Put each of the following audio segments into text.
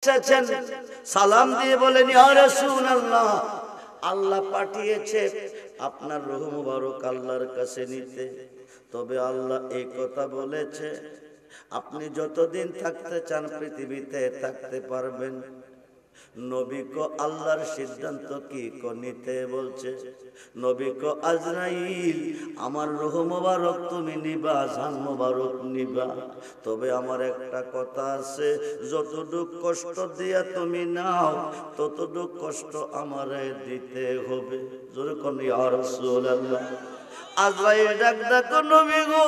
এসেছেন, সালাম দিয়ে বলেন ইয়া রাসূলুল্লাহ, আল্লাহ পাঠিয়েছে আপনার রূহ মুবারক আল্লাহর কাছে নিতে। তবে আল্লাহ এই কথা বলেছে, আপনি যতদিন থাকতে চান পৃথিবীতে থাকতে পারবেন। নবী কো আল্লাহর সিদ্ধান্ত কি নিতে বলছে। নবী কো আজরাইল, আমার রূহ মুবারক তুমি নিবা, জান মুবারক নিবা। তবে আমার একটা কথা আছে, যতটুক কষ্ট দিয়া তুমি নাও ততটুক কষ্ট আমারে দিতে হবে। জোরে কোন ইয়া রাসূলুল্লাহ। আজরাইল ডাক ডাকো, নবী গো,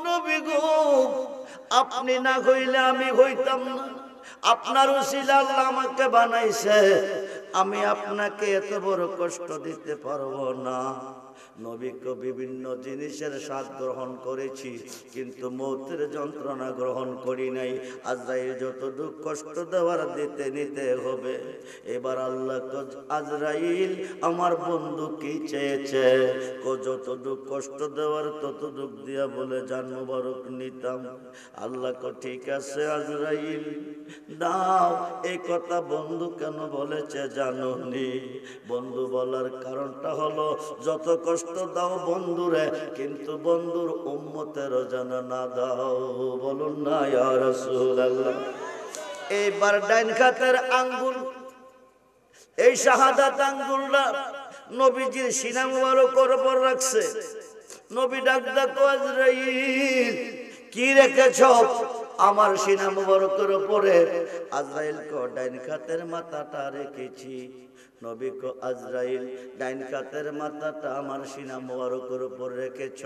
নবী গো, আপনি না হইলে আমি হইতাম না। আপনার উসিলা আল্লাহ আমাকে বানাইছে, আমি আপনাকে এত বড় কষ্ট দিতে পারবো না। নবীকে বিভিন্ন জিনিসের স্বাদ গ্রহণ করেছি, কিন্তু মৌতের যন্ত্রণা গ্রহণ করি নাই। আজরাইল যতটুক কষ্ট দেওয়ার দিতে নিতে হবে। এবার আল্লাহ আজরাইল আমার বন্ধু কি চেয়েছে, যতটুক কষ্ট দেওয়ার ততটুক দিয়া বলে জান মুবারক নিতাম। আল্লাহ ঠিক আছে আজরাইল দাও। এই কথা বন্ধু কেন বলেছে জানো নি? বন্ধু বলার কারণটা হলো, যত কষ্ট দাও বন্ধুরে, কিন্তু বন্ধুর উম্মতের যেন না দাও। বলুন না ইয়া রাসূলুল্লাহ। এইবার ডাইন হাতের আঙ্গুল, এই শাহাদাত আঙ্গুলটা নবীজির সিনা মুবারকের উপর রাখছে। নবী ডাক ডাকো, আজরাইল কি রেখেছ? আমার সিনা মুবারকের উপরে। আজরাইল কো ডাইন হাতের মাথাটা রেখেছি। নবী কো আজরাইল ডাইন হাতের মাথাটা আমার সিনা মুবারকের উপর রেখেছ।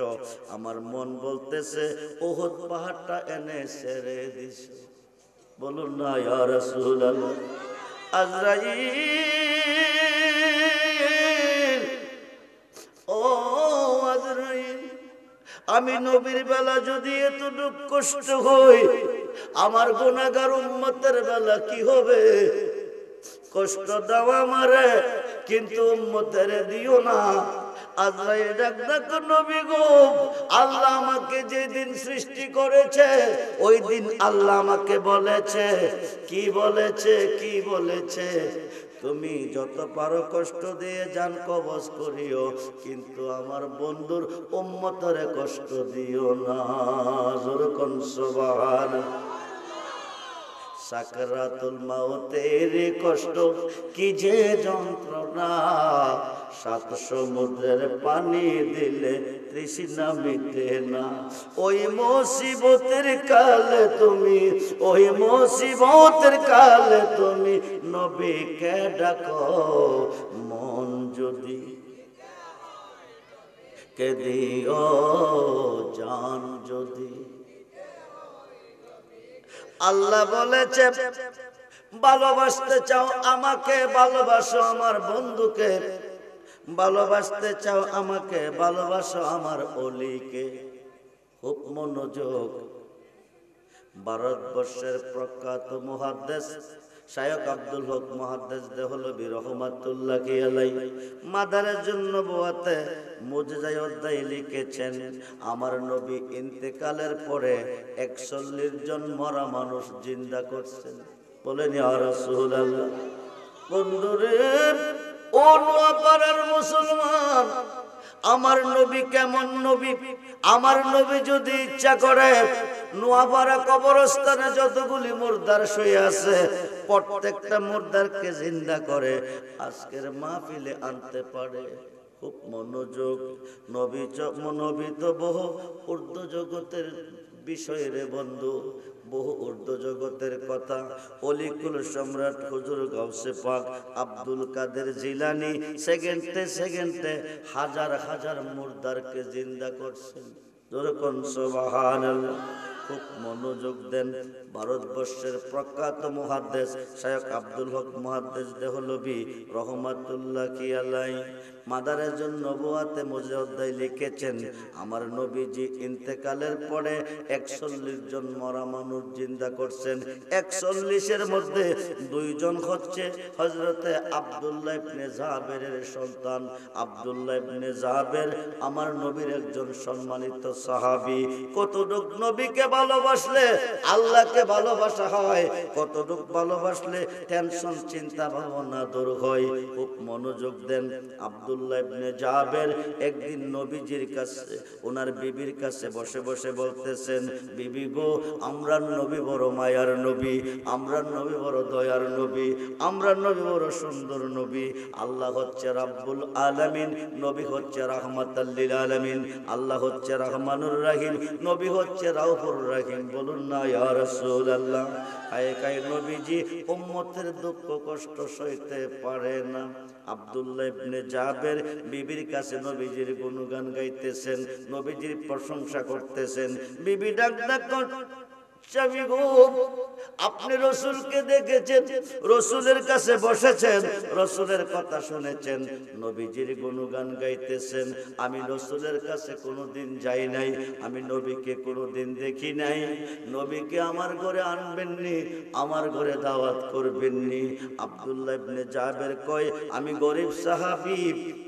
আমার মন বলতেছে উহুদ পাহাড়টা এনে ছেড়ে দিছ। বলুন না ইয়া রাসূলুল্লাহ। আজরাইল, ও আজরাইল, আমি নবীর বেলা যদি এতটুক কষ্ট হই, আমার গুনাহগার উম্মতের বেলা কি হবে? কষ্ট দাও আমারে, কিন্তু উম্মতের দিও না। আজরাইল ডাক ডাকো, নবী গো, আল্লাহ আমাকে যেদিন সৃষ্টি করেছে ওই দিন আল্লাহ আমাকে বলেছে, কি বলেছে, কি বলেছে? তুমি যত পারো কষ্ট দিয়ে জান কবজ করিও, কিন্তু আমার বন্ধুর উম্মতরে কষ্ট দিও না। জোরে কোন সুবহানাল্লাহ। সাকরাতুল মাউতের কষ্ট কি যে যন্ত্রণা, সাত সমুদ্রের পানি দিলে তৃষ্ণা মিটে না। ওই মুসিবতের কালে তুমি, ওই মুসিবতের কালে তুমি নবীকে ডাকো, মন যদি কে দিও, জান যদি। আল্লাহ বলেছে, ভালোবাসতে চাও আমাকে ভালোবাসো, আমার বন্ধুকে ভালোবাসতে চাও আমাকে ভালোবাসো, আমার ওলিকে। খুব মনোযোগ। ভারতবর্ষের প্রখ্যাত মুহাদ্দিস শায়খ আব্দুল হক মুহাদ্দিস দেহলভী রাহমাতুল্লাহি আলাইহি মাদারেজুন নবুওয়াতে মুজিজায়ে অধ্যায় লিখেছেন, আমার নবী ইন্তেকালের পরে 41 জন মরা মানুষ জিন্দা করছেন। বলেন ইয়া রাসূলুল্লাহ। বন্ধুরে, ও নোয়াপাড়ার মুসলমান, আমার নবী কেমন নবী? আমার নবী যদি ইচ্ছা করে নোয়াপাড়া কবরস্থানে যতগুলি মুর্দার শুয়ে আছে প্রত্যেকটা মুর্দারকে জিন্দা করে আজকের মাহফিলে আনতে পারে। খুব মনোযোগ। নবী তো বহু ঊর্ধ্ব জগতের বিষয় রে বন্ধু, বহু ঊর্ধ্ব জগতের কথা। অলিকুল সম্রাট হুজুর গাউসে পাক আব্দুল কাদের জিলানী সেকেন্ডে সেকেন্ডে হাজার হাজার মুর্দারকে জিন্দা করছেন। যেরকম সুবহানাল্লাহ। খুব মনোযোগ দেন। ভারতবর্ষের প্রখ্যাত মুহাদ্দিস শায়খ আব্দুল হক মুহাদ্দিস দেহলভী রাহমাতুল্লাহি আলাইহি মাদারেজুন নবুওয়াতে মুজিজায়ে অধ্যায় লিখেছেন, আমার নবীজি ইন্তেকালের পরে 41 জন মরা মানুষ জিন্দা করছেন। 41 এর মধ্যে 2 জন হচ্ছে হযরতে আব্দুল্লাহ ইবনে জাবেরের সন্তান। আব্দুল্লাহ ইবনে জাবের আমার নবীর একজন সম্মানিত সাহাবী। কতটুক নবীকে ভালোবাসলে আল্লাহকে ভালোবাসা হয়, কতটুকু ভালোবাসলে টেনশন চিন্তা ভাবনা দূর হয়। খুব মনোযোগ দেন। আব্দুল্লাহ ইবনে জাবের একদিন নবীজির কাছে, ওনার বিবির কাছে বসে বসে বলতেছেন, বিবি গো, আমরা নবী বড় মায়ার নবী, আমরা নবী বড় দয়ার নবী, আমরা নবী বড় সুন্দর নবী। আল্লাহ হচ্ছে রাব্বুল আলামিন, নবী হচ্ছে রাহমাতাল লিল আলামিন। আল্লাহ হচ্ছে রহমানুর রহিম, নবী হচ্ছে রাউফুর রহিম। বলুন না ইয়া রাসূলুল্লাহ। কায় নবীজি উম্মতের দুঃখ কষ্ট সইতে পারে না। আব্দুল্লাহ ইবনে জাবের বিবির কাছে নবীজির গুণগান গাইতেছেন, নবীজির প্রশংসা করতেছেন। বিবি ডাক ডাক স্বামী গো, আপনি রসুলকে দেখেছেন, রসুলের কাছে বসেছেন, রসুলের কথা শুনেছেন, নবীজির গুণগান গাইতেছেন। আমি রসুলের কাছে কোনোদিন যাই নাই, আমি নবীকে কোনোদিন দেখি নাই। নবীকে আমার ঘরে আনবেননি, আমার ঘরে দাওয়াত করবেননি। আব্দুল্লাহ ইবনে জাবের কয়, আমি গরিব সাহাবী,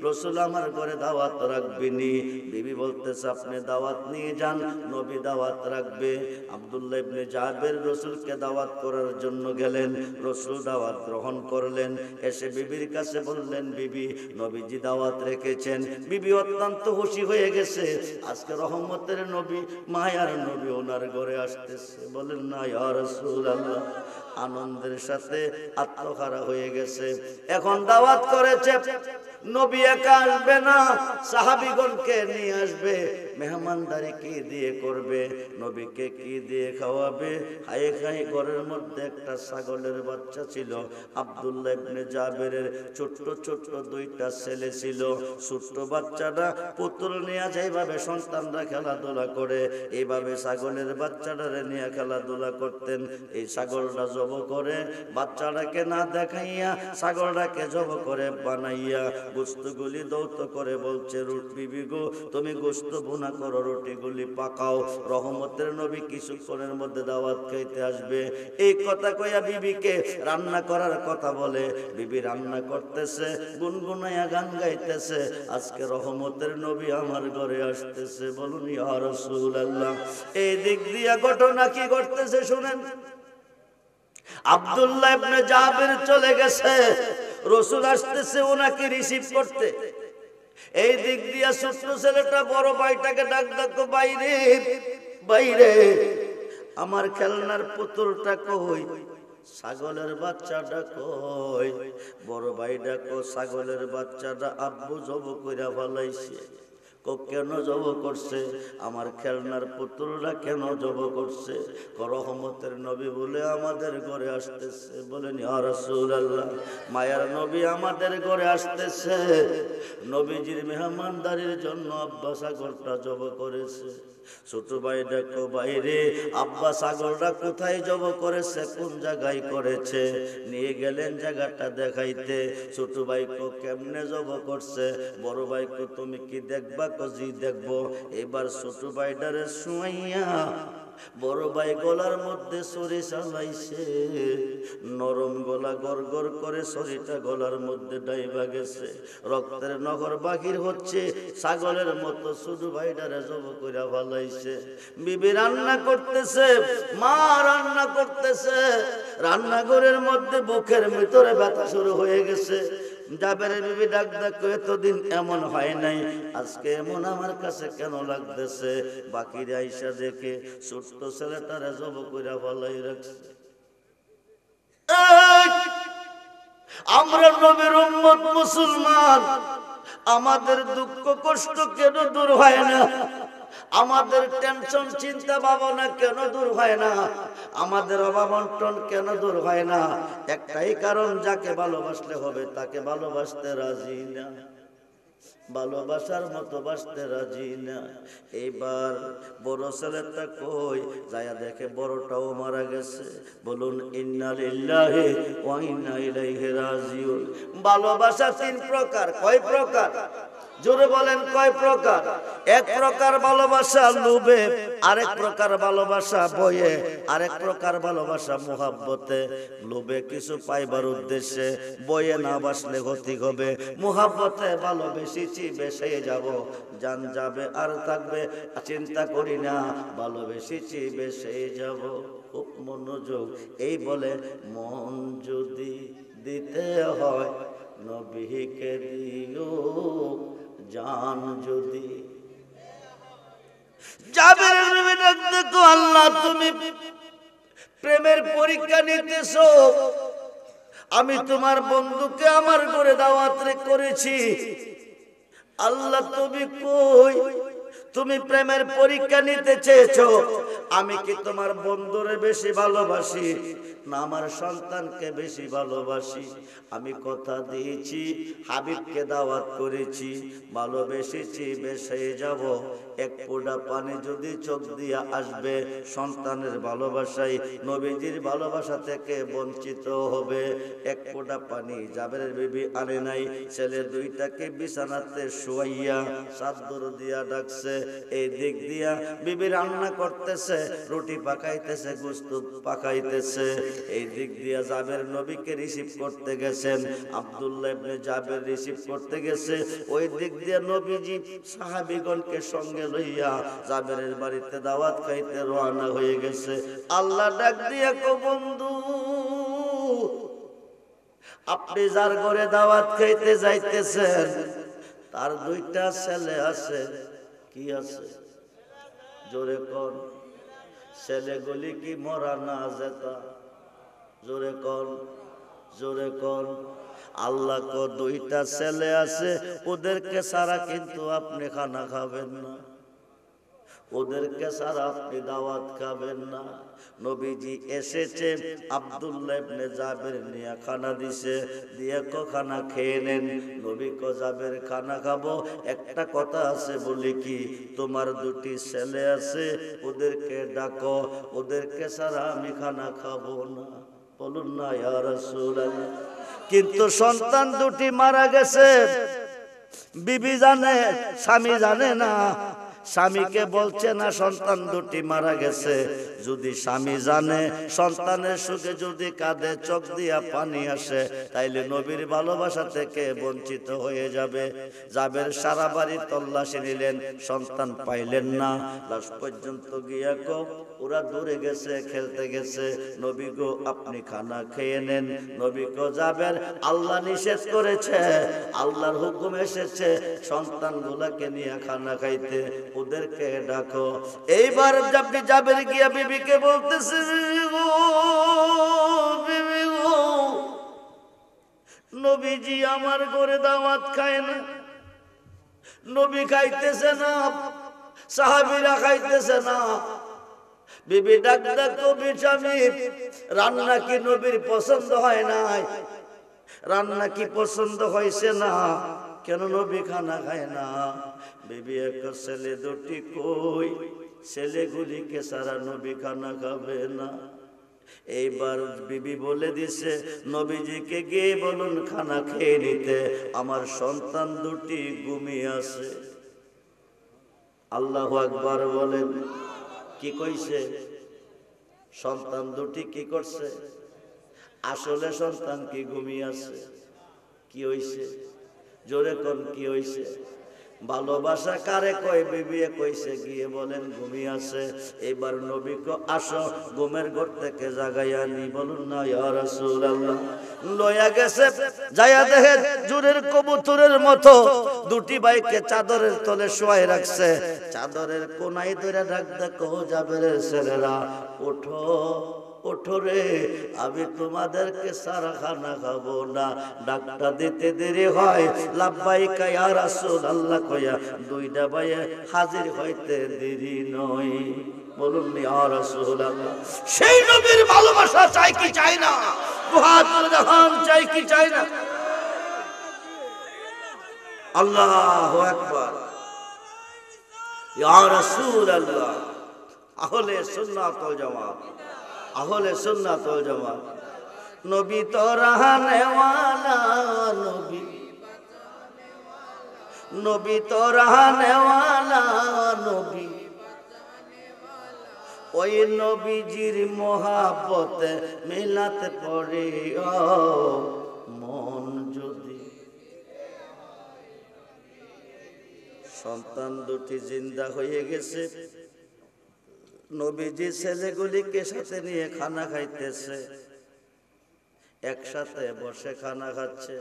রসুল আমার ঘরে দাওয়াত রাখবেনি। বিবি বলতেছে, আপনি দাওয়াত নিয়ে যান, নবী দাওয়াত রাখবে। আব্দুল্লাহ ইবনে জাবের রসুলকে দাওয়াত করার জন্য গেলেন, রসুল দাওয়াত গ্রহণ করলেন। এসে বিবির কাছে বললেন, বিবি, নবীজি দাওয়াত রেখেছেন। বিবি অত্যন্ত খুশি হয়ে গেছে, আজকে রহমতের নবী, মায়ার নবী ওনার ঘরে আসতেছে। বলেন না ইয়া রাসূলুল্লাহ। আনন্দের সাথে আত্মহারা হয়ে গেছে। এখন দাওয়াত করেছে, নবী একা আসবে না, সাহাবীগণকে নিয়ে আসবে। মেহমানদারি কি দিয়ে করবে, নবীকে কি দিয়ে খাওয়াবে? হায় খাই ঘরের মধ্যে একটা ছাগলের বাচ্চা ছিল। আব্দুল্লাহ ইবনে জাবেরের ছোট্ট ছোট্ট দুইটা ছেলে ছিল। ছোট্ট বাচ্চাটা পুতুল নিয়ে যেভাবে সন্তানরা খেলাধুলা করে, এইভাবে ছাগলের বাচ্চাটারে নিয়ে খেলাধুলা করতেন। এই ছাগলটা জব করে, বাচ্চাটাকে না দেখাইয়া ছাগলটাকে জব করে বানাইয়া গোস্তগুলি দৌত করে বলছে, বিবি গো, তুমি গোস্ত ভুনা করো, রুটিগুলি পাকাও, রহমতের নবী কিছুক্ষণের মধ্যে দাওয়াত খাইতে আসবে। এই কথা কইয়া বিবিকে রান্না করার কথা বলে। বিবি রান্না করতেছে, গুনগুনাইয়া গান গাইতেছে, আজকে রহমতের নবী আমার ঘরে আসতেছে। বলুন ইয়া রাসূলুল্লাহ। এই দিক দিয়া ঘটনা কি ঘটতেছে শুনেন। আব্দুল্লাহ ইবনে জাবের চলে গেছে, রসুল আসতেছে ওনাকে রিসিভ করতে। এই দিক দিয়া ছোট্ট ছেলেটা বড় ভাইটাকে ডাক ডাকো, বাইরে বাইরে, আমার খেলনার পুতুলটা কই, ছাগলের বাচ্চাটা কই? বড় ভাই ডাকো, ছাগলের বাচ্চাটা আব্বু জব কইরা ফলাইছে। কেন জব করছে? আমার খেলনার পুতুলরা কেন জব করছে? রহমতের নবী বলে আমাদের ঘরে আসতেছে। বলেন ইয়া রাসূলুল্লাহ। মায়ার নবী আমাদের ঘরে আসতেছে, নবীজির মেহমানদারির জন্য আব্বা ছাগলটা জব করেছে। ছোট ভাই দেখো, বাইরে আব্বা ছাগলটা কোথায় জব করেছে, কোন জায়গায় করেছে? নিয়ে গেলেন জায়গাটা দেখাইতে। ছোট ভাই কো কেমনে জব করছে? বড় ভাই কো তুমি কি দেখবা? জি দেখবো। এবার ছোট ভাইটারে শুয়াইয়া বড় ভাই গলার মধ্যে ছুরি চালাইছে। নরম গলা গড় গড় করে ছুরিটা গলার মধ্যে ডাইবা গেছে, রক্তের নহর বাহির হচ্ছে। ছাগলের মতো ছোট ভাইটারে জব কইরা ফলাইছে। বিবি রান্না করতেছে, মা রান্না করতেছে। রান্নাঘরের মধ্যে বুকের ভিতরে ব্যথা শুরু হয়ে গেছে। জাবেরের বিবি ডাক ডাক, এতদিন এমন হয় নাই, আজকে এমন আমার কাছে কেন লাগতেছে? বাকির আইসা দেখে ছোট্ট ছেলেটারে জব কইরা ফলাই রাখছে। আমরা নবীর উম্মত মুসলমান, আমাদের দুঃখ কষ্ট কেন দূর হয় না? আমাদের টেনশন চিন্তা ভাবনা কেন দূর হয় না? আমাদের অভাব অনটন কেন দূর হয় না? একটাই কারণ, যাকে ভালোবাসলে হবে তাকে ভালোবাসতে রাজি না, ভালোবাসার মতো বাসতে রাজি না। এইবার বড় ছেলেটা কই যায়া দেখে বড়টাও মারা গেছে। বলুন ইন্না লিল্লাহি ওয়া ইন্না ইলাইহি রাজিউন। ভালোবাসা তিন প্রকার। কয় প্রকার? জোরে বলেন কয় প্রকার? এক প্রকার ভালোবাসা লোভে, আরেক প্রকার ভালোবাসা বয়ে, আরেক প্রকার ভালোবাসা মুহাব্বতে। লোভে কিছু পাইবার উদ্দেশ্যে, বয়ে না বাসলে ক্ষতি হবে। মুহাব্বতে ভালোবেসেছি বেসে যাব, জান যাবে আর থাকবে চিন্তা করি না, ভালোবেসেছি বেসে যাব। খুব মনোযোগ। এই বলে মন যদি দিতে হয় নবীকে দিও, জান যদি। জাবের নবী ডাকতে তো, আল্লাহ তুমি প্রেমের পরীক্ষা নিতেছো, আমি তোমার বন্ধুকে আমার ঘরে দাওয়াত করেছি, আল্লাহ তুমি কই? তুমি প্রেমের পরীক্ষা নিতে চেয়েছো, আমি কি তোমার বন্ধুরে বেশি ভালোবাসি না আমার সন্তানকে বেশি ভালোবাসি? আমি কথা দিয়েছি, হাবিবকে দাওয়াত করেছি, ভালোবেসেছি বেসে যাব। এক ফোঁটা পানি যদি চোখ দিয়া আসবে, সন্তানের ভালোবাসায় নবীজির ভালোবাসা থেকে বঞ্চিত হবে। এক ফোঁটা পানি জাবেরের বিবি আনে নাই। ছেলে দুইটাকে বিছানাতে শুয়াইয়া চাদর দিয়া ডাকছে। এই দিক দিয়া বিবি রান্না করতেছে, রুটি পাকাইতেছে, গোশত পাকাইতেছে। এই দিক দিয়া জাবের নবীকে রিসিভ করতে গেছেন, আব্দুল্লাহ ইবনে জাবের রিসিভ করতে গেছে। ওই দিক দিয়া নবীজি সাহাবীগণকে সঙ্গে লইয়া জাবেরের বাড়িতে দাওয়াত খাইতে রওনা হয়ে গেছে। আল্লাহ ডাক দিয়া কো, বন্ধু আপনি যার ঘরে দাওয়াত খাইতে যাইতেছেন তার দুইটা ছেলে আছে। কি আছে? জোরে কোন? ছেলেগুলি কি মরা না জেতা? জোরে কোন, জোরে কোন। আল্লাহ কো দুইটা ছেলে আছে, ওদেরকে ছাড়া কিন্তু আপনি খানা খাবেন না, ওদেরকে ছাড়া আপনি দাওয়াত খাবেন না। নবীজি এসেছে, আব্দুল্লাহ ইবনে জাবের নিয়ে খানা দিছে, দিয়ে কো খানা খেয়ে নেন। নবী কো জাবের খানা খাবো, একটা কথা আছে বলি কি, তোমার দুটি ছেলে আছে, ওদেরকে ডাকো, ওদেরকে ছাড়া আমি খানা খাবো না। বলুন না ইয়া রাসূলুল্লাহ। কিন্তু সন্তান দুটি মারা গেছে, বিবি জানে, স্বামী জানে না। স্বামীকে বলছে না সন্তান দুটি মারা গেছে। যদি স্বামী জানে, সন্তানের সুখে যদি কাঁদে, চোখ দিয়া পানি আসে, তাইলে নবীর ভালোবাসা থেকে বঞ্চিত হয়ে যাবে। জাবের সারা বাড়ি তল্লাশি নিলেন, সন্তান পাইলেন না। লাস্ট পর্যন্ত গিয়া কো ওরা দূরে গেছে, খেলতে গেছে। নবী গো আপনি খানা খেয়ে নেন। নবী কো জাবের আল্লাহ নিষেধ করেছে, আল্লাহর হুকুম এসেছে সন্তানগুলাকে নিয়ে খানা খাইতে, ওদেরকে ডাকো। এইবার জাবের গিয়া বিবিকে বলতেছে, বিবি গো নবীজি আমার ঘরে দাওয়াত খায় না, নবী খাইতেছে না, সাহাবীরা খাইতেছে না। বিবি ডাক ডাকো, স্বামী রান্না কি নবীর পছন্দ হয় নাই? রান্না কি পছন্দ হয়েছে না? কেন নবী খানা খায় না? বিবি এক ছেলে দুটি কই? ছেলেগুলিকে সারা নবী খানা খাবে না। এইবার বিবি বলে দিছে, নবীজিকে গিয়ে বলুন খানা খেয়ে নিতে, আমার সন্তান দুটি ঘুমিয়ে আছে। আল্লাহু আকবার বলেন। কি কইছে? সন্তান দুটি কি করছে? আসলে সন্তান কি ঘুমিয়ে আছে? কি হইছে? জোরে কোন কি হইছে? ভালোবাসা কারে কয়? বিবি কইছে, গিয়ে বলেন ঘুমিয়ে আছে। এবার নবী কো আসো, ঘুমের ঘর থেকে জাগাইয়া নি। বলুন না ইয়া রাসূলুল্লাহ। লইয়া গেছে, যাইয়া দেখে জুরের কবুতরের মতো দুটি ভাইকে চাদরের তলে শোয়াই রাখছে। চাদরের কোনায় ধরে ডাক দেখো, জাবেরের ছেলেরা ওঠো, ওঠো রে, আমি তোমাদেরকে সারা খানা খাবো না। ডাকটা দিতে দেরি হয়, লাব্বাইকা ইয়া রাসূলুল্লাহ কইয়া দুইটা ভাইয়ে হাজির হইতে দেরি নয়। বলুন ইয়া রাসূলুল্লাহ। সেই নবীর ভালোবাসা চাই কি চাই না? দুহাতের জাহান চাই কি চাই না? আল্লাহু আকবার। ইয়া রাসূলুল্লাহ। আহলে সুন্নাত ওয়াল জামাত, আহলে সুন্নাত ওয়াল জামাত। নবী তো রাহনে ওয়ালা, নবী নবী তো রাহনেওয়ালা নবী, ওই নবীজির মোহাব্বতে মিলাতে পড়ে মন যদি। সন্তান দুটি জিন্দা হয়ে গেছে, নবীজি ছেলেগুলিকে সাথে নিয়ে খানা খাইতেছে, একসাথে বসে খানা খাচ্ছে।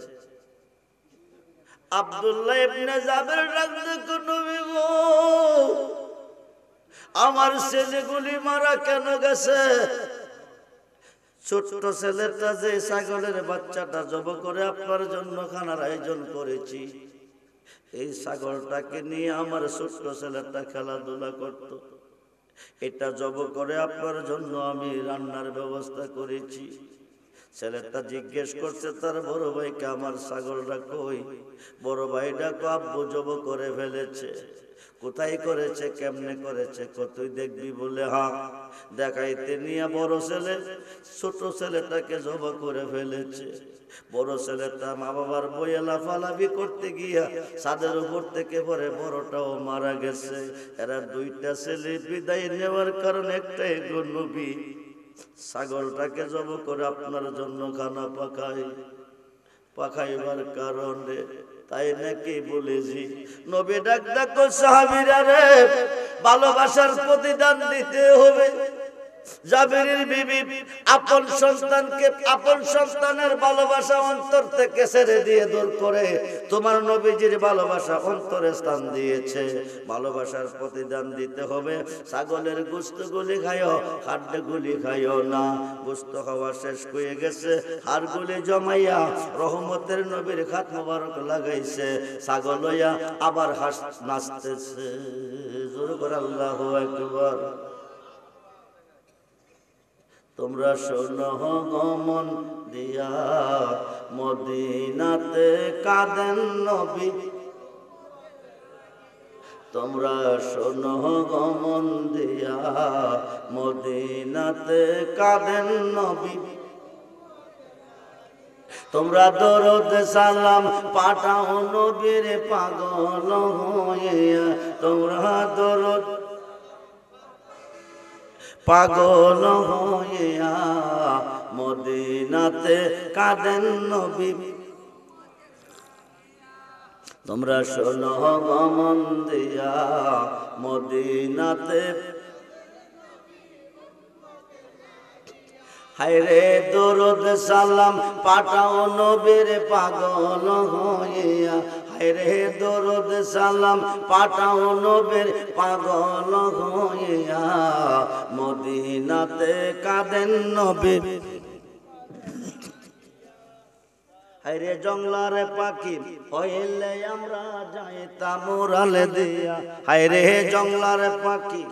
আব্দুল্লাহ ইবনে জাবের ডাকতে, নবী গো, আমার ছেলেগুলি মারা কেন গেছে? ছোট্ট ছেলেটা যে ছাগলের বাচ্চাটা জব করে আপনার জন্য খানার আয়োজন করেছি, এই ছাগলটাকে নিয়ে আমার ছোট্ট ছেলেটা খেলাধুলা করত, এটা জব করে আপনার জন্য আমি রান্নার ব্যবস্থা করেছি। ছেলেটা জিজ্ঞেস করছে তার বড় ভাইকে, আমার ছাগলটা কই? বড় ভাইটা আব্বু জব করে ফেলেছে। কোথায় করেছে, কেমনে করেছে? কতই দেখবি বলে হ্যাঁ। দেখাইতে নিয়ে বড় ছেলে ছোট ছেলেটাকে জবা করে ফেলেছে। বড় ছেলেটা মা বাবার বইয়ে লাফালাফি করতে গিয়া ছাদের উপর থেকে পরে বড়টাও মারা গেছে। এরা দুইটা ছেলে বিদায় নেওয়ার কারণ একটাই, গো নবী, ছাগলটাকে জব করে আপনার জন্য খানা পাকাইবার কারণে। তাই নাকি বলেছি? নবী ডাক ডাক সাহাবীরা রে, ভালোবাসার প্রতিদান দিতে হবে। জাবেরের বিবি আপন সন্তানকে, আপন সন্তানের ভালোবাসা অন্তর থেকে ছেড়ে দিয়ে দূর করে তোমার নবীজির ভালোবাসা অন্তরে স্থান দিয়েছে। ভালোবাসার প্রতিদান দিতে হবে। ছাগলের গোশতগুলি খাইও, হাড়গুলি খাইও না। গোশত খাওয়া শেষ হয়ে গেছে, হাড়গুলি জমাইয়া রহমতের নবীর খাত মোবারক লাগাইছে। ছাগল হইয়া আবার নাচতেছে। জোর করে আল্লাহু আকবার। তোমরা শোনো গমন দিয়া মদিনাতে কাঁদেন নবী, তোমরা শোনো গমন দিয়া মদিনাতে কাঁদেন নবী। তোমরা দরুদ সালাম পাঠাও নবীর পাগল হইয়া, তোমরা দরুদ পাগল হইয়া মদিনাতে কাঁদেন নবী। তোমরা শোনো গমন দিয়া মদিনাতে, হায়রে দরুদ সালাম পাঠাও নবীর পাগল হইয়া, হায়রে দরুদ সালাম পাঠাও নবীর পাগল হইয়া মদিনাতে কাঁদেন নবী। হায়রে জংলার পাখি হইলে আমরা যাইতাম উড়ালে দিয়া, হায়রে জংলার পাখি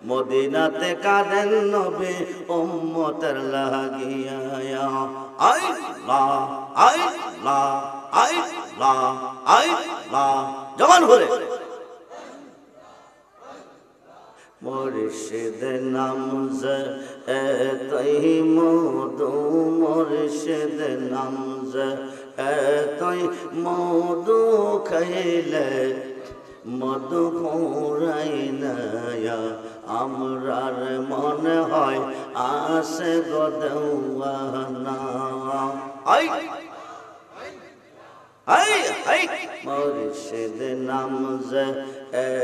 মদিনাতে কাঁদেন নবী উম্মতের লাগিয়া। আল্লাহ আল্লাহ আল্লাহ আল্লাহ জবান ভরে। মুর্শিদ নাম যে এতই মধু, মুর্শিদ নাম যে এতই মধু, খাইলে মধু ফুরাই না আমরার মনে হয় আসে গদেওয়ানা। আই আই আই মুর্শিদ নাম যে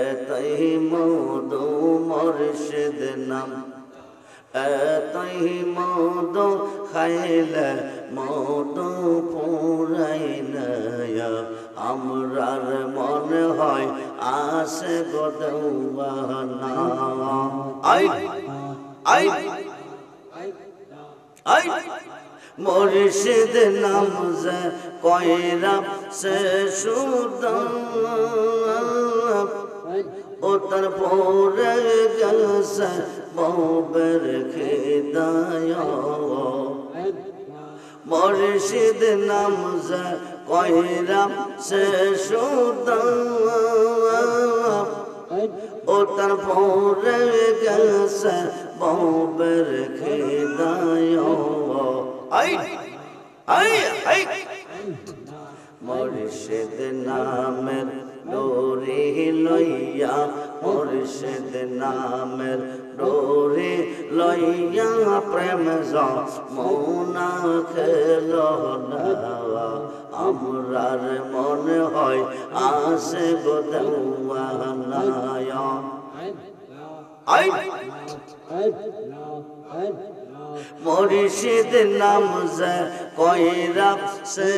এতই মধু, মুর্শিদ নাম এতই মধু, খাইলে মধু ফুরাই না আমরার মনে হয় আসে গদেওয়ানা। আই আই আই মুর্শিদ নাম যে কয়রা সে সুদান, ও তার পরে গেছে ববের খিদায়া। মুর্শিদ নাম যে কয়রা সে সুদান, ও তার পরে গেছে ববের খিদায়া। আই আই আই মুর্শিদ নামের ডোরে লইয়া মুর্শিদ নামের ডোরে লইয়া প্রেম যমুনা খেলো না আমরার মনে হয় আসে গো দেওয়ানায় মুর্শিদ নাম যে কইরা সে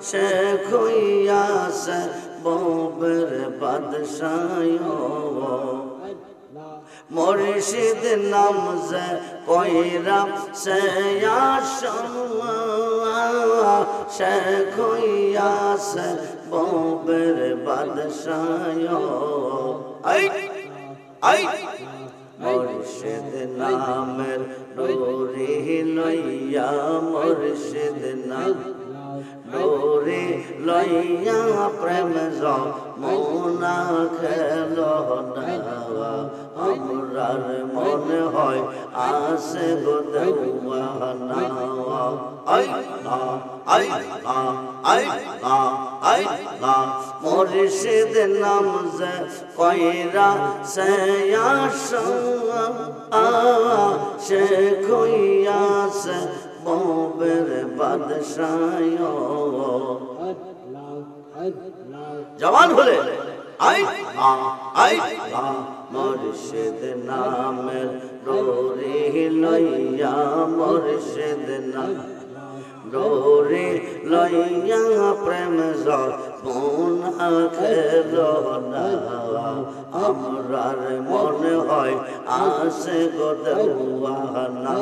শেখ হইয়াছে ববের বাদশাহ মুর্শিদ নাম যে কইরা সে শেখ হইয়াছে ববের বাদশাহ মুর্শিদ নামের ডোরে লইয়া মুর্শিদ নাম ডোরে লইয়া প্রেম যমুনা খেলো না আমরার মনে হয় আসে গো দেওয়ানা মুর্শিদ নাম যে কইরা সে শেখ হইয়াছে ববের বাদশাহ জওয়ান হলে মুর্শিদ নামের ডোরে লইয়া মুর্শিদ নাম ডোরে লইয়া প্রেম যমুনা খেলো না আমরার মনে হয় আসে গো দেওয়ানা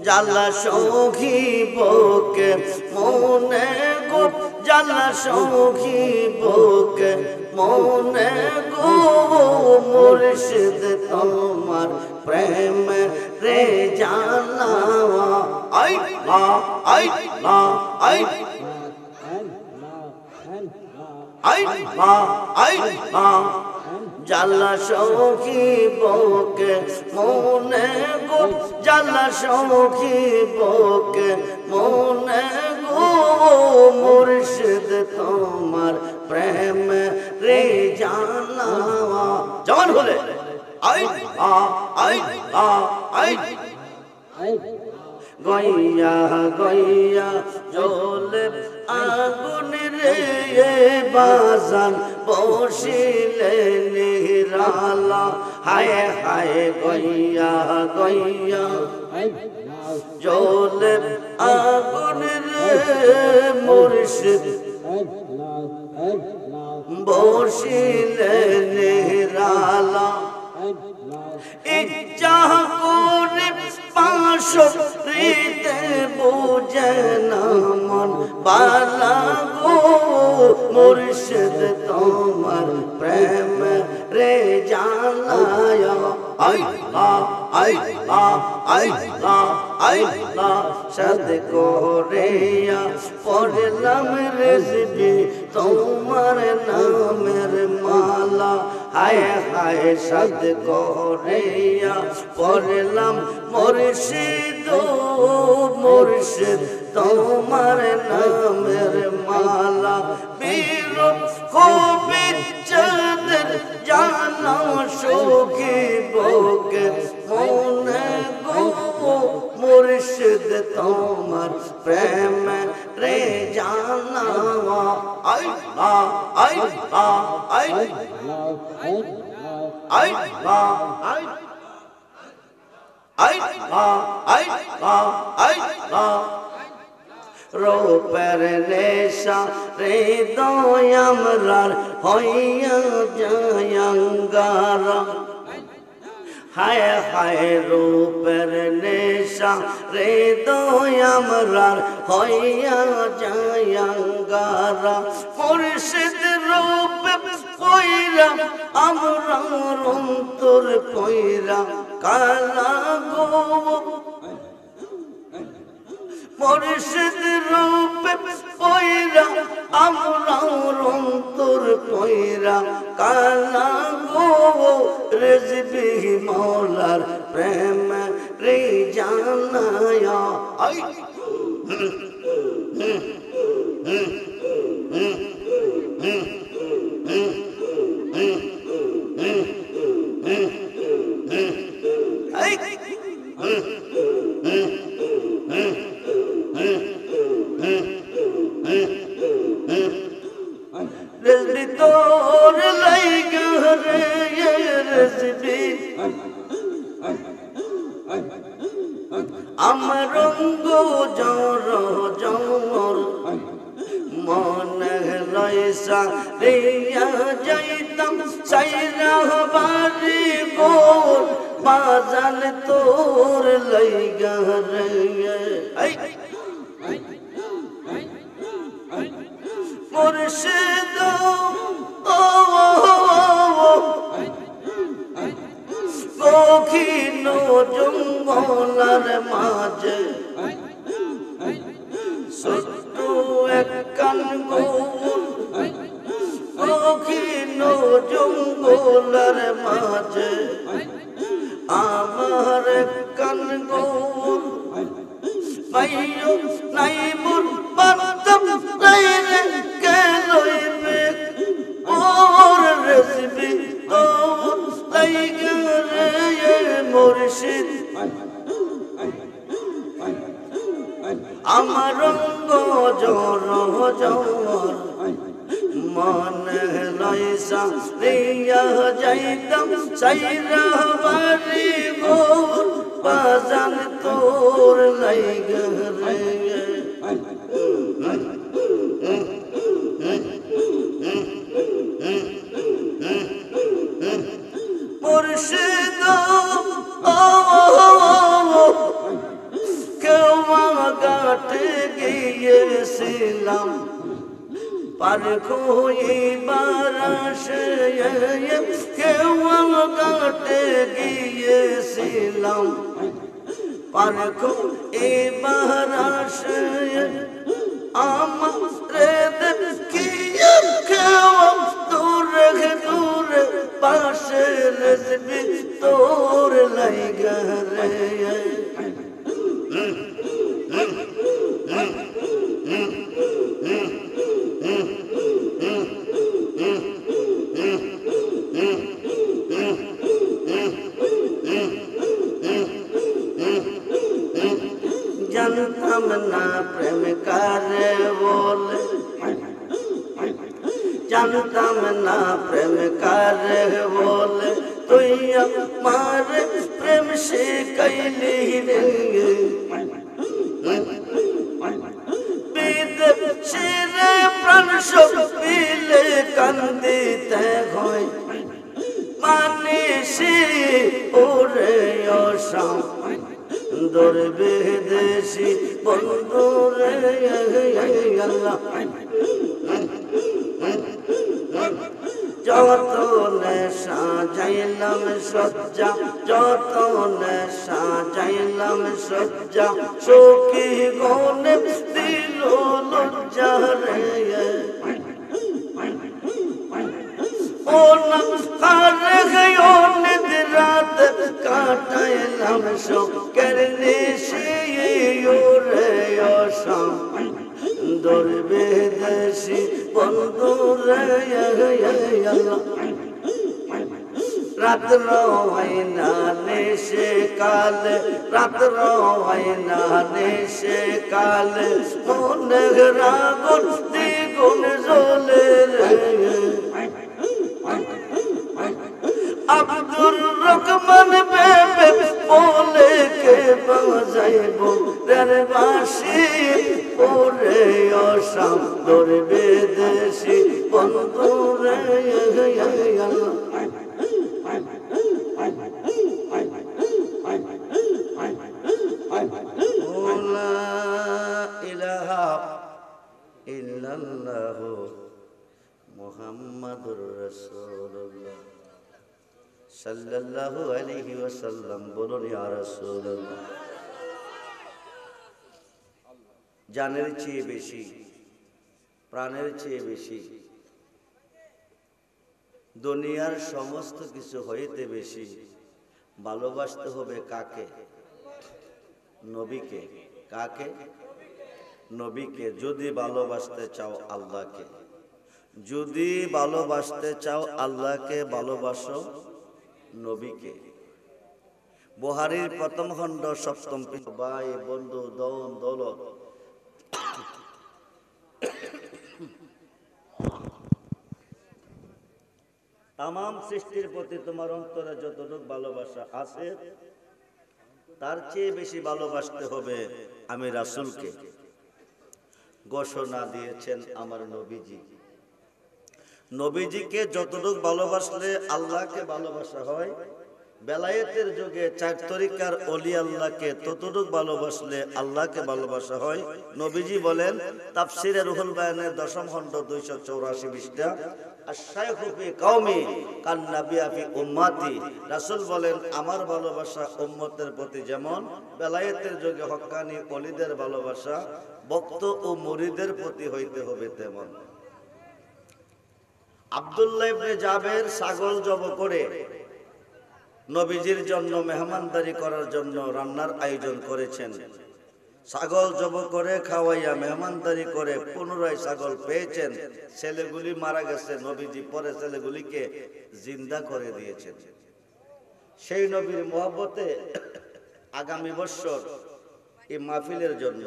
জালা সখী বুকে মনে গো জালা সখী বুকে মনে গো মুর্শিদ তোমার প্রেম রে জালা জালা সখী বুকে মনে গো জালা সখী বুকে মনে গো মুর্শিদ তোমার প্রেম রে জানা জওয়ান হলে গইয়া গইয়া জ্বলে আগুন রে বাজান বসিলে নিরালা হায় হায় গইয়া গইয়া জ্বলে আগুন রে মুর্শিদ বসিলে নিরালা ইচ্ছা করে পাশরিতে বুঝে না মন বালা গো মুর্শিদ তোমার প্রেম রে জানায় সদ করিয়া পড়লাম রেজবি তোমার নামের মালা হায় হায় সদ করিয়া পড়লাম মুর্শিদ মুর্শিদ তোমার নামের মালা বীর কবি চাঁদের জানা সখী বুকে মনে গো মুর্শিদ তোমার প্রেম রে জানা রূপের নেশা হৃদয় আমরার হইয়া যায় অঙ্গারা হায় হায় রূপের নেশা হৃদয় আমরার হইয়া যায় অঙ্গারা মুর্শিদ রূপ কইরা আমরার অন্তর কইরা কালা গো মুর্শিদ রূপে পয়রা আমরাও অন্তর পয়রা কালা গো রেজবি মৌলার প্রেম রে জানায়া আই রেজবি তোর লাইগা রে রেজবি আমার রঙ্গ জর জমর মনে লয়সা রিয়া যাইতাম সাইরা বাড়ি গোর বাজান তোর লাইগা রে মুর্শিদ কখিন জঙ্গলার মাঝে ছোট্ট একখান গোল কখিন জঙ্গলার মাঝে আমার একখান গোল পাইও নাই মোর বান্দম রাইলে কেলইবে ওর রেসিপি তোর লাইগা রে মুর্শিদ আমার রঙ্গ জর জর মনে লয়সা রিয়া যাইতাম সাইরা বাড়ি গোর বাজান তোর লাইগা রে মুর্শিদ কেউ গাটে গিয়েছিলাম পার খুইবার আসে কেউ গাটে গিয়েছিলাম পার খুইবার আসে আমারে দেখিয়ে কেউ দূরে দূরে পাশে রেজবি তোর লাইগা রে জানতাম না প্রেম কারে বলে জানতাম না প্রেম কারে বলে তুই আমার প্রেম শিখাইলি রে বিদেশিরে প্রাণ সব পিলে কান্দিতে হয় মানিসি ওরে অসাম দর বিদেশি বন্ধু রে আল্লাহ যত নেশা যাইলাম সজ্জা যত নেশা যাইলাম সজ্জা সখী গনে দিল লজ্জা রে ও না হারে গয়ো নিদ্রাত কাটাইলাম শোকের নিশি রে অসাম দর বিদেশি বন্ধু রে রাত্র হয় না নেশে কাল রাত্র হয় না নেশে কাল মনে রাগুন দ্বিগুণ জ্বলে রে আব্দুর রহমান বেবে বলে কে বাজাইব রে বাঁশি ওরে অসাম দর বিদেশি বন্ধু রে মুহাম্মাদুর রাসূলুল্লাহ সাল্লাল্লাহু আলাইহি ওয়াসাল্লাম বলুন ইয়া রাসূলুল্লাহ জানের চেয়ে বেশি, প্রাণের চেয়ে বেশি, দুনিয়ার সমস্ত কিছু হইতে বেশি ভালোবাসতে হবে কাকে? নবীকে। কাকে? নবীকে। যদি ভালোবাসতে চাও আল্লাহকে, যদি ভালোবাসতে চাও আল্লাহকে, ভালোবাসো নবীকে। বুখারীর প্রথম খণ্ড 7ম পৃষ্ঠা। ভাই বন্ধু দন দৌলত তামাম সৃষ্টির প্রতি তোমার অন্তরে যতটুকু ভালোবাসা আছে তার চেয়ে বেশি ভালোবাসতে হবে আমি রাসূলকে। ঘোষণা দিয়েছেন আমার নবীজি। নবীজিকে যতটুকু ভালোবাসলে আল্লাহকে ভালোবাসা হয়, বেলায়েতের যুগে 4 তরিকার ওলি আল্লাহকে ততটুক ভালোবাসলে আল্লাহকে ভালোবাসা হয়। নবীজি বলেন তাফসিরে রুহুল বায়ানের 10ম খণ্ড 284 পৃষ্ঠা, আশ-শাইখু ফি কওমি কান নাবিয়্যু ফি উম্মতি। রাসূল বলেন আমার ভালোবাসা উম্মতের প্রতি যেমন বেলায়েতের যুগে হক্কানি ওলিদের ভালোবাসা ভক্ত ও মুরিদের প্রতি হইতে হবে তেমন। আব্দুল্লাহ ইবনে জাবের ছাগল জব করে নবীজির জন্য মেহমানদারি করার জন্য রান্নার আয়োজন করেছেন। ছাগল জব করে খাওয়াইয়া মেহমানদারি করে পুনরায় ছাগল পেয়েছেন। ছেলেগুলি মারা গেছে, নবীজি পরে ছেলেগুলিকে জিন্দা করে দিয়েছেন। সেই নবীর মহব্বতে আগামী বছর এই মাহফিলের জন্য,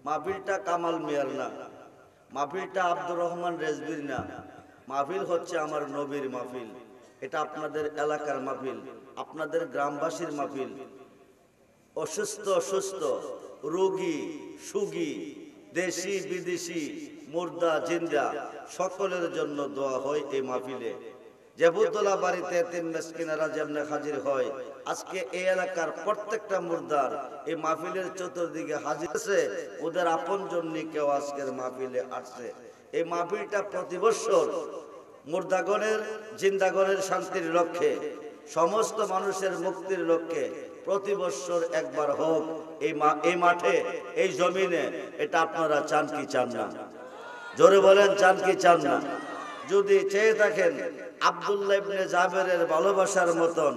মাহফিলটা কামাল মিয়ার না, মাহফিলটা আব্দুর রহমান রেজবির না, মাহফিল হচ্ছে আমার নবীর মাহফিল। এটা আপনাদের এলাকার মাহফিল, আপনাদের গ্রামবাসীর মাহফিল। অসুস্থ রোগী সুগী, দেশি বিদেশি, মুর্দা জিন্দা সকলের জন্য দোয়া হয় এই মাহফিলে। জেবুতলা বাড়িতে 3 মিসকিনেরা যেমনে হাজির হয়, আজকে এই এলাকার প্রত্যেকটা মুর্দার এই মাহফিলের চতুর্দিকে হাজির আছে। ওদের আপনজন নিয়ে কেউ আজকের মাহফিলে আসছে। এই মাহফিলটা প্রতি বছর মুর্দাগণের জিন্দাগণের শান্তির লক্ষ্যে, সমস্ত মানুষের মুক্তির লক্ষ্যে প্রতি বছর একবার হোক এই মাঠে, এই জমিনে। এটা আপনারা চান কি চান না? জোরে বলেন, চান কি চান না? যদি চেয়ে থাকেন আব্দুল্লাহ ইবনে জাবেরের ভালোবাসার মতন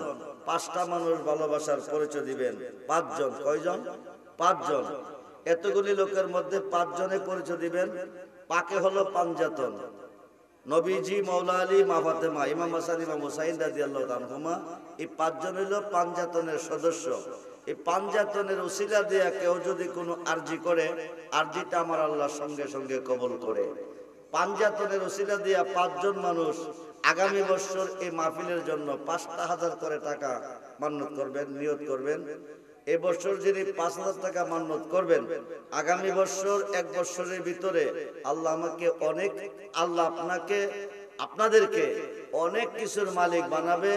5টা মানুষ ভালোবাসার পরিচয় দিবেন। 5 জন। কয়জন? 5 জন। এতগুলি লোকের মধ্যে 5 জনে পরিচয় দিবেন। পাকে হলো পাঞ্জাতন। নবীজি, মাওলা আলী, মা ফাতেমা, ইমাম হাসান, ইমাম হুসাইন রাদিয়াল্লাহু তাআলা, এই 5 জন হলো পাঞ্জাতনের সদস্য। এই পাঞ্জাতনের উসিলা দিয়া কেউ যদি কোনো আরজি করে, আরজিটা আমার আল্লাহ সঙ্গে সঙ্গে কবুল করে। পাঞ্জাতনের উসিলা দিয়া 5 জন মানুষ আগামী বছর এই মাহফিলের জন্য 5,000 করে টাকা মান্নত করবেন, নিয়ত করবেন। এবছর যিনি 5,000 টাকা মান্নত করবেন, আগামী বছর 1 বছরের ভিতরে আল্লাহ আপনাদেরকে অনেক কিছুর মালিক বানাবে।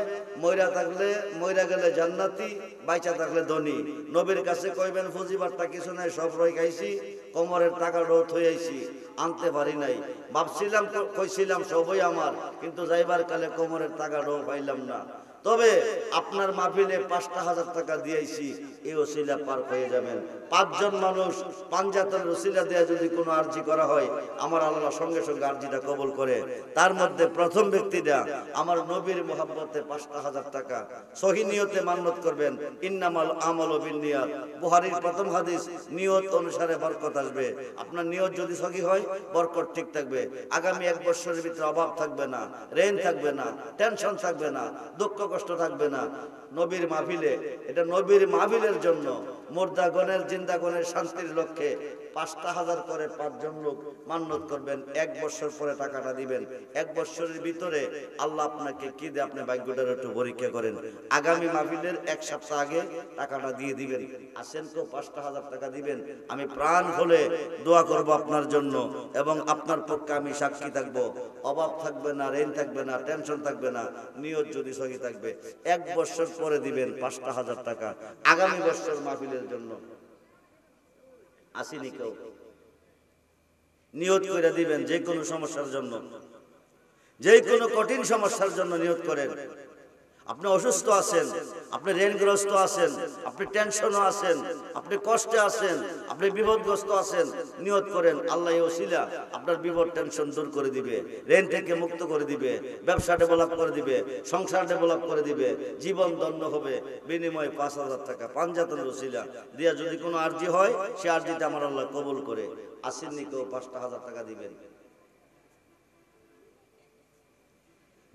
মইরা গেলে জান্নাতি, বাইচা থাকলে ধনী। নবীর কাছে কইবেন ফুজিবারটা কিছু নাই, সব রই খাইছি, কোমরের টাকাটাও থই আইছি, আনতে পারি নাই। ভাবছিলাম কইছিলাম সবই আমার, কিন্তু যাইবার কালে কোমরের টাকাটাও পাইলাম না। তবে আপনার মাহফিলে 5,000 টাকা দিয়েছি, এই ওসিলা পার হয়ে যাবেন। 5 জন মানুষ পাঞ্জাতনের ওসিলা দেয়া যদি কোনো আরজি করা হয়, আমার আল্লাহ সঙ্গে সঙ্গে আরজিটা কবুল করে। তার মধ্যে প্রথম ব্যক্তিটা আমার নবীর মহব্বতে 5,000 টাকা সহি নিয়তে মান্নত করবেন। ইন্নামাল আমালু বিন্নিয়াত, বুখারীর প্রথম হাদিস। নিয়ত অনুসারে বরকত আসবে। আপনার নিয়ত যদি সহি হয়, বরকত ঠিক থাকবে। আগামী 1 বছরের ভিতরে অভাব থাকবে না, ঋণ থাকবে না, টেনশন থাকবে না, দুঃখ কষ্ট থাকবে না। নবীর মাহফিলে, এটা নবীর মাহফিলের জন্য মুর্দাগণের জিন্দাগণের শান্তির লক্ষ্যে 5,000 করে 5 জন লোক মান্নত করবেন। 1 বছর পরে টাকাটা দিবেন। 1 বছরের ভিতরে আল্লাহ আপনাকে কি দেয়, আপনি ভাগ্যটার একটু পরীক্ষা করেন। আগামী মাহফিলের 1 সপ্তাহ আগে টাকাটা দিয়ে দিবেন। আসেন তো 5,000 টাকা দিবেন। আমি প্রাণ খুলে দোয়া করব আপনার জন্য, এবং আপনার পক্ষে আমি সাক্ষী থাকবো। অভাব থাকবে না, ঋণ থাকবে না, টেনশন থাকবে না, নিয়ত যদি সহি থাকবে। 1 বছর পরে দিবেন 5,000 টাকা আগামী বছর মাহফিলের জন্য। আসেনি কেউ? নিয়ত করে দিবেন। যে কোনো সমস্যার জন্য, যে কোনো কঠিন সমস্যার জন্য নিয়ত করেন। আপনি অসুস্থ আছেন, আপনি ঋণগ্রস্ত আছেন, আপনি টেনশনও আছেন, আপনি কষ্টে আছেন, আপনি বিপদগ্রস্ত আছেন, নিয়ত করেন আল্লাহ এই ওসিলা আপনার বিপদ টেনশন দূর করে দিবে, ঋণ থেকে মুক্ত করে দিবে, ব্যবসা ডেভেলপ করে দিবে, সংসার ডেভেলপ করে দিবে, জীবন ধন্য হবে। বিনিময়ে 5,000 টাকা পাঞ্জাতনের ওসিলা দিয়া যদি কোনো আরজি হয়, সে আরজিটা আমার আল্লাহ কবুল করে আসেননি কেউ 5,000 টাকা দিবেন।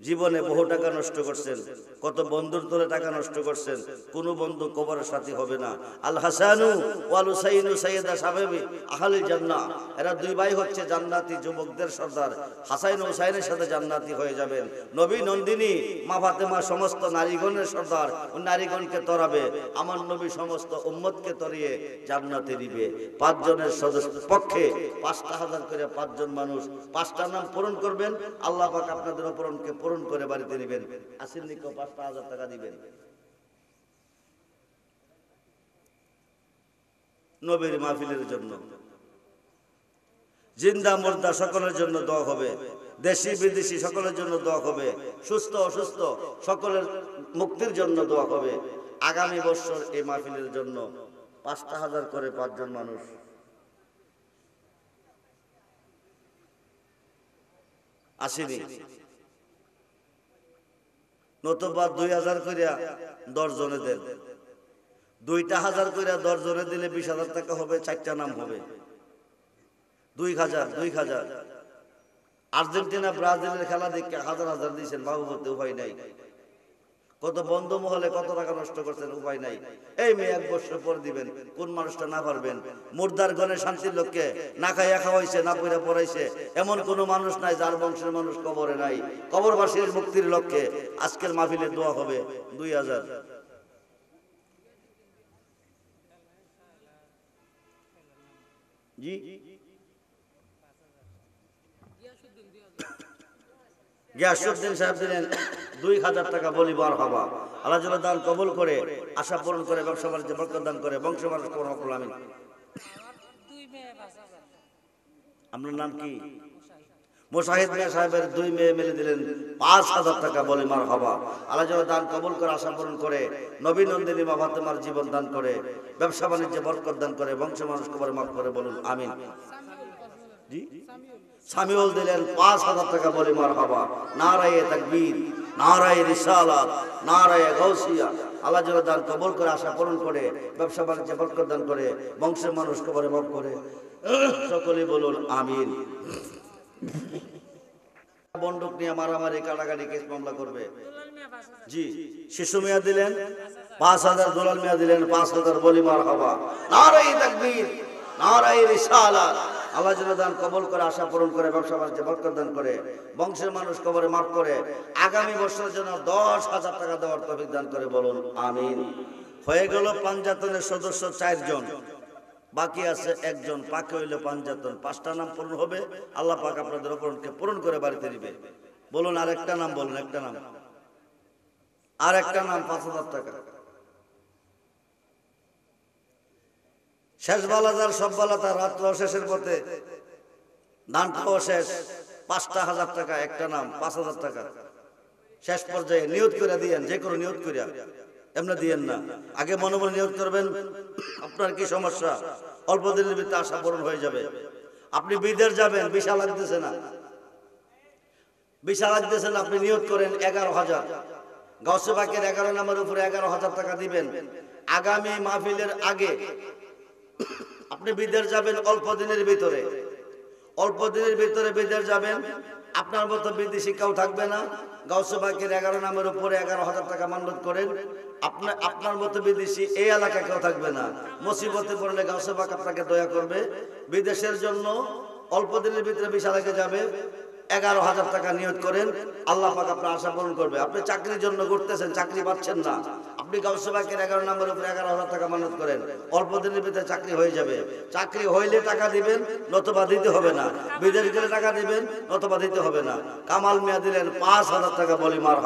জীবনে বহু টাকা নষ্ট করছেন, কত বন্ধুর তোলে টাকা নষ্ট করছেন, কোন বন্ধু কবরের সাথী হবে না। আল হাসানু ওয়াল হুসাইনু সাইয়্যিদা শাবাবি আহলিল জান্নাহ, এরা দুই ভাই হচ্ছে জান্নাতি যুবকদের সর্দার। হাসান ও হুসাইনের সাথে জান্নাতি হয়ে যাবেন। নবী নন্দিনী মা ফাতেমা সমস্ত নারীগণের সর্দার, ও নারীগণকে তরাবে। আমার নবী সমস্ত উম্মতকে তরিয়ে জান্নাতে দিবে। 5 জনের সদস্য পক্ষে 5,000 করে 5 জন মানুষ 5টা নাম পূরণ করবেন, আল্লাহ পাক আপনাদের অপরণকে পূরণ করে বাড়িতে নেবেন। আসেননি কেউ 5,000 টাকা দিবেন। নবীর মাহফিলের জন্য, জিন্দা মুর্দা সকলের জন্য দোয়া হবে, দেশি বিদেশি সকলের জন্য দোয়া হবে, সুস্থ অসুস্থ সকলের মুক্তির জন্য দোয়া হবে। আগামী বছর এই মাহফিলের জন্য 5,000 করে 5 জন মানুষ আসেনি, নতুবা 2,000 করিয়া 10 জনে দেন। 2,000 করিয়া 10 জনে দিলে 20,000 টাকা হবে, 4টা নাম হবে। 2,000 আর্জেন্টিনা ব্রাজিলের খেলা দেখে হাজার হাজার দিয়েছেন, বাবু বলতে উপায় নাই। কত বন্ধ মহলে কত টাকা নষ্ট করছেন, উপায় নাই। এই মেয়ে 1 বছর পর দিবেন, কোন মানুষটা না পারবেন? মুর্দার গণে শান্তির লোককে না খাইয়া খাওয়াইছে, না পইরা পড়াইছে, এমন কোন মানুষ নাই যার বংশের মানুষ কবরে নাই। কবরবাসীর মুক্তির লক্ষ্যে আজকের মাহফিলে দোয়া হবে 2,000। জি গিয়াসউদ্দিন সাহেব দিলেন 2,000 টাকা, বলি মারহাবা। আল্লাহ যেন দান কবুল করে, আশা পূরণ করে, ব্যবসা বাণিজ্যে বরকত দান করে, বংশ মানুষ করুন আমিন। আপনার নাম কি? মুশাহিদ মিয়া সাহেবের 2 মেয়ে মিলে দিলেন 5,000 টাকা, বলি মারহাবা। আল্লাহ যেন দান কবুল করে, আশা পূরণ করে, নবী নন্দিনী মা ফাতেমার জীবন দান করে, ব্যবসা বাণিজ্যে বরকত দান করে, বংশ মানুষ কবরে মাফ করে, বলুন আমিন। জি সামিউল দিলেন 5,000 টাকা, বলি মারহাবা। নারায়ে তাকবীর, নারায়ে রিসালাত, নারায়ে গাউসিয়া। আল্লাহ যেন দান কবুল করে, আশা পূরণ করে, ব্যবসা বাণিজ্যে বরকত দান করে, বংশের মানুষ কবরে মাফ করে, সকলেই বলুন আমিন। বন্দুক নিয়ে মারামারি কাটাকাটি কেস মামলা করবে। জি শিশু মিয়া দিলেন 5,000, দুলাল মিয়া দিলেন 5,000, বলি মারহাবা। নারায়ে তাকবীর, নারায়ে রিসালাত। আল্লাহ যেন দান কবুল করে, আশা পূরণ করে, ব্যবসা বাণিজ্যে বরকত দান করে, বংশের মানুষ কবরে মাফ করে, আগামী বছরের জন্য 10,000 টাকা দেওয়ার তৌফিক দান করে, বলুন আমিন। হয়ে গেল পাঞ্জাতনের সদস্য 4 জন, বাকি আছে 1 জন। পাকে হইলে পাঞ্জাতন 5টা নাম পূরণ হবে, আল্লাহ পাক আপনাদের অপরণকে পূরণ করে বাড়িতে দিবে। বলুন আর একটা নাম, বলুন একটা নাম, আর একটা নাম 5,000 টাকা। শেষ বালাদার সব বালাদার, রাত্র শেষের পথে ধানটাও শেষ, 5,000 টাকা একটা নাম, 5,000 টাকা। শেষ পর্যায়ে নিয়ত করে দিয়েন, যে কোনো নিয়ত করিয়া, এমনি দিয়েন না। আগে মনে মনে নিয়ত করবেন আপনার কি সমস্যা, অল্প দিনের ভিতরে আশা পূরণ হয়ে যাবে। আপনি বিদেশ যাবেন, ভিসা লাগতেছে না, ভিসা লাগতেছে না, আপনি নিয়ত করেন 11,000, গাউসে পাকের 11 নামের উপরে 11,000 টাকা দিবেন। আগামী মাহফিলের আগে আপনি বিদেশ যাবেন, অল্প দিনের ভিতরে, অল্প দিনের ভিতরে বিদেশ যাবেন। আপনার মতো বিদেশি কেউ থাকবে না। গাউসে পাকের 11 নামের উপরে 11,000 টাকা মান্যত করেন। আপনার মতো বিদেশি এই এলাকা কেউ থাকবে না। মুসিবতে পড়লে গাউসে পাক আপনাকে দয়া করবে। বিদেশের জন্য অল্প দিনের ভিতরে ভিসা লেগে যাবে, 11,000 টাকা নিয়ত করেন, আল্লাহ পাক আপনার আশা পূরণ করবে। আপনি চাকরির জন্য ঘুরতেছেন, চাকরি পাচ্ছেন না, আপনি গাউসে পাকের 11 নম্বরের উপরে 11,000 টাকা মানত করেন, অল্প দিনের ভিতরে চাকরি হয়ে যাবে। চাকরি হইলে টাকা দিবেন, নতুবা দিতে হবে না। বিদেশ গেলে টাকা দিবেন, নতুবা দিতে হবে না। কামাল মিয়া দিলেন 5,000 টাকা, বলি মার।